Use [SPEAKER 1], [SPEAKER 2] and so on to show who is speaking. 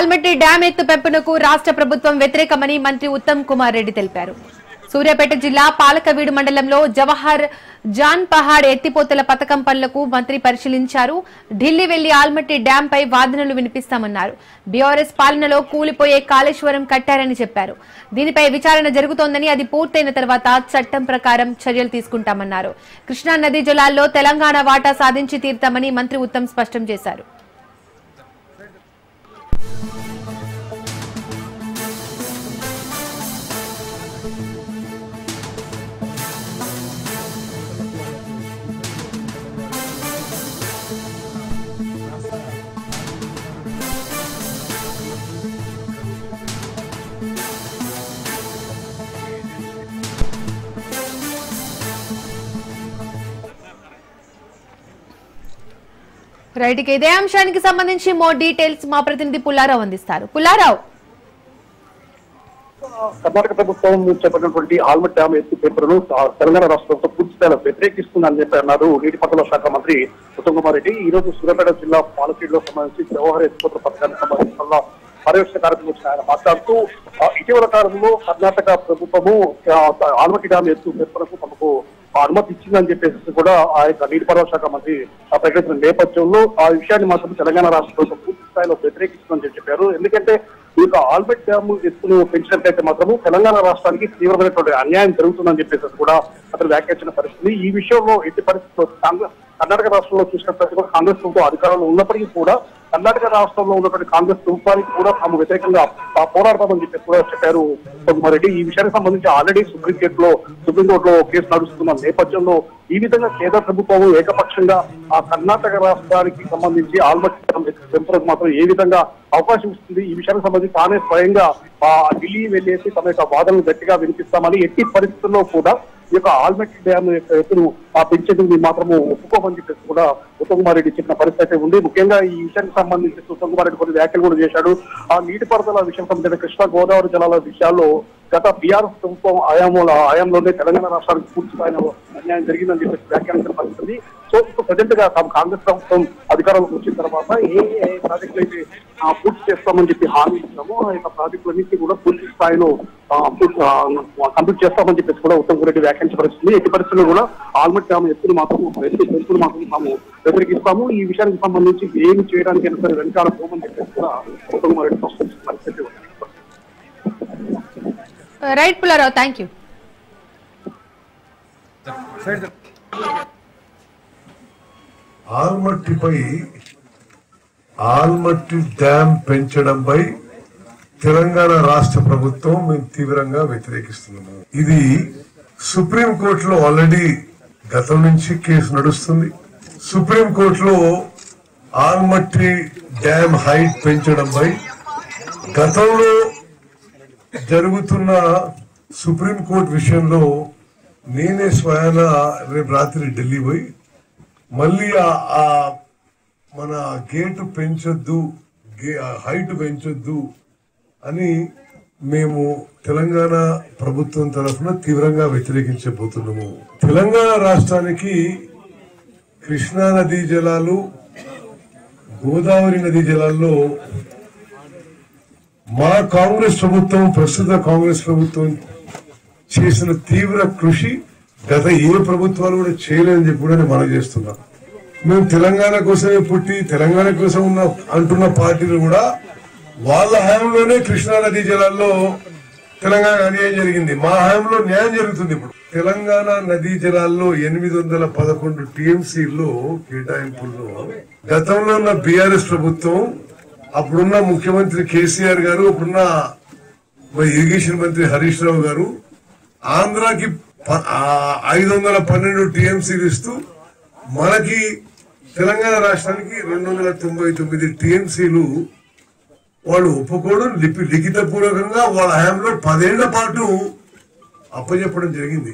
[SPEAKER 1] Almatti dam ఎత్తు పెంపునకు రాష్ట్ర ప్రభుత్వం వ్యతిరేకమని మంత్రి ఉత్తమ్ కుమార్ రెడ్డి తెలిపారు. సూర్యాపేట జిల్లా పాలకవీడు మండలంలో జవహర్ జాన్ పహాడ్ ఎత్తిపోతల పథకం పనులకు మంత్రి పరిశీలించారు. ఢిల్లీ వెళ్లి ఆల్మట్టి డ్యాంపై వాదనలు వినిపిస్తామన్నారు. బీఆర్ఎస్ పాలనలో కూలిపోయే కాళేశ్వరం కట్టారని చెప్పారు. దీనిపై విచారణ జరుగుతోందని, అది పూర్తయిన తర్వాత చట్టం ప్రకారం చర్యలు తీసుకుంటామన్నారు. కృష్ణా నదీ జలాల్లో తెలంగాణ వాటా సాధించి తీరుతామని మంత్రి ఉత్తమ్ స్పష్టం చేశారు. రైట్, ఇదే అంశానికి సంబంధించి మోర్ డీటెయిల్స్ మా ప్రతినిధి పుల్లారావు అందిస్తారు. పుల్లారావు,
[SPEAKER 2] కర్ణాటక ప్రభుత్వం చేపట్టినటువంటి ఆల్మట్టి డ్యాం ఎత్తు పెంపును తెలంగాణ రాష్ట్ర ప్రభుత్వం పూర్తి స్థాయిలో వ్యతిరేకిస్తుందని చెప్పి అన్నారు నీటిపారుదల శాఖ మంత్రి ఉత్తమ్ కుమార్ రెడ్డి. ఈ రోజు సూర్యాపేట జిల్లా పాలసీలో సంబంధించి జవహర్ ఎత్తిపోతల పథకానికి సంబంధించిన పర్యవేక్షణ కార్యక్రమం ఆయన మాట్లాడుతూ ఇటీవల కాలంలో కర్ణాటక ప్రభుత్వము ఆల్మట్టి డ్యాం ఎత్తు పెంపునకు తమకు అనుమతి ఇచ్చిందని చెప్పేసి కూడా ఆ యొక్క నీటిపారుదల శాఖ మంత్రి ప్రకటించిన నేపథ్యంలో ఆ విషయాన్ని మాత్రం తెలంగాణ రాష్ట్ర ప్రభుత్వం పూర్తి స్థాయిలో వ్యతిరేకిస్తుందని చెప్పారు. ఎందుకంటే ఈ యొక్క ఆల్మట్టి డ్యామ్ ఎత్తును పెంచినట్లయితే మాత్రము తెలంగాణ రాష్ట్రానికి తీవ్రమైనటువంటి అన్యాయం జరుగుతుందని చెప్పేసి కూడా అతను వ్యాఖ్యానించిన పరిస్థితి. ఈ విషయంలో ఎట్టి పరిస్థితుల్లో కర్ణాటక రాష్ట్రంలో చూసినట్లయితే కూడా కాంగ్రెస్ ప్రభుత్వం అధికారంలో ఉన్నప్పటికీ కూడా కర్ణాటక రాష్ట్రంలో ఉన్నటువంటి కాంగ్రెస్ ప్రభుత్వానికి కూడా తాము వ్యతిరేకంగా పోరాడతామని చెప్పేసి కూడా చెప్పారు కుమార్ రెడ్డి. ఈ విషయానికి సంబంధించి ఆల్రెడీ సుప్రీంకోర్టులో కేసు నడుస్తున్న నేపథ్యంలో ఈ విధంగా కేంద్ర ప్రభుత్వం ఏకపక్షంగా ఆ కర్ణాటక రాష్ట్రానికి సంబంధించి ఆల్మట్టి పెంపులకు మాత్రం ఏ విధంగా అవకాశం ఇస్తుంది, ఈ విషయానికి సంబంధించి తానే స్వయంగా ఢిల్లీ వెళ్ళేసి తమ యొక్క వాదనలు గట్టిగా వినిపిస్తామని, ఎట్టి పరిస్థితుల్లో కూడా ఈ యొక్క ఆల్మట్టి డ్యామ్ యొక్క ఎత్తును పెంచేందుకు మాత్రము ఒప్పుకోమని చెప్పేసి కూడా ఉత్తమ్ కుమార్ రెడ్డి చెప్పిన పరిస్థితి ఉంది. ముఖ్యంగా ఈ విషయానికి సంబంధించి ఉత్తమ్ కుమార్ రెడ్డి కొన్ని వ్యాఖ్యలు కూడా చేశాడు. ఆ నీటిపారుదల విషయం సంబంధించిన కృష్ణా గోదావరి జలాల విషయాల్లో గత బీఆర్ఎస్ ప్రభుత్వం హయాంలోనే తెలంగాణ రాష్ట్రానికి పూర్తి స్థాయిలో అన్యాయం జరిగిందని చెప్పేసి వ్యాఖ్యానించిన పరిస్థితి. సో ఇప్పుడు ప్రజెంట్ గా తాము కాంగ్రెస్ ప్రభుత్వం అధికారంలోకి వచ్చిన తర్వాత ఏ ప్రాజెక్టులు అయితే పూర్తి చేస్తామని చెప్పి హామీ ఇచ్చామో ఆ యొక్క ప్రాజెక్టులన్నింటినీ కూడా పూర్తి స్థాయిలో కంప్లీట్ చేస్తామని చెప్పేసి కూడా ఉత్తమ్ రెడ్డి వ్యాఖ్యానించిన పరిస్థితి. ఎట్టి పరిస్థితుల్లో కూడా ఆల్మట్టి డ్యామ్ ఎత్తును మాత్రం తాము వ్యతిరేకిస్తాము, ఈ విషయానికి సంబంధించి ఏమి చేయడానికైనా సరే వెనకాల పోమని చెప్పేసి కూడా ఉత్తమ్ రెడ్డి స్పష్టించిన పరిస్థితి ఉంది.
[SPEAKER 1] Right Pullarao, thank you.
[SPEAKER 3] Almatti dam పెంచడంపై తెలంగాణ రాష్ట్ర ప్రభుత్వం మేము తీవ్రంగా వ్యతిరేకిస్తున్నాము. ఇది సుప్రీంకోర్టులో ఆల్రెడీ గతం నుంచి కేసు నడుస్తుంది. సుప్రీంకోర్టులో ఆల్మట్టి డ్యాం హైట్ పెంచడంపై గతంలో జరుగుతున్న సుప్రీంకోర్టు విషయంలో నేనే స్వయాన రేపు రాత్రి ఢిల్లీ పోయి మళ్ళీ మన గేటు పెంచొద్దు, హైట్ పెంచొద్దు అని మేము తెలంగాణ ప్రభుత్వం తరఫున తీవ్రంగా వ్యతిరేకించబోతున్నాము. తెలంగాణ రాష్ట్రానికి కృష్ణా నదీ జలాలు, గోదావరి నదీ జలాల్లో మా కాంగ్రెస్ ప్రభుత్వం, ప్రస్తుత కాంగ్రెస్ ప్రభుత్వం చేసిన తీవ్ర కృషి గత ఏ ప్రభుత్వాలు కూడా చేయలేదని చెప్పి కూడా నేను మనం చేస్తున్నాం. మేము తెలంగాణ కోసమే పుట్టి తెలంగాణ కోసం అంటున్న పార్టీలు కూడా వాళ్ళ హయాంలోనే కృష్ణా నదీ జలాల్లో తెలంగాణ అన్యాయం జరిగింది. మా హయాంలో న్యాయం జరుగుతుంది. ఇప్పుడు తెలంగాణ నదీ జలాల్లో 811 టీఎంసీల్లో కేటాయింపుల్లో గతంలో ఉన్న బీఆర్ఎస్ ప్రభుత్వం, అప్పుడున్న ముఖ్యమంత్రి కేసీఆర్ గారు, అప్పుడున్న ఇరిగేషన్ మంత్రి హరీష్ రావు గారు ఆంధ్రాకి 512 టీఎంసీలు ఇస్తూ మనకి తెలంగాణ రాష్ట్రానికి 299 టీఎంసీలు వాళ్ళు ఒప్పుకోవడం లిఖిత పూర్వకంగా వాళ్ళ హయాంలో 10 ఏళ్ల పాటు అప్పచెప్పడం జరిగింది.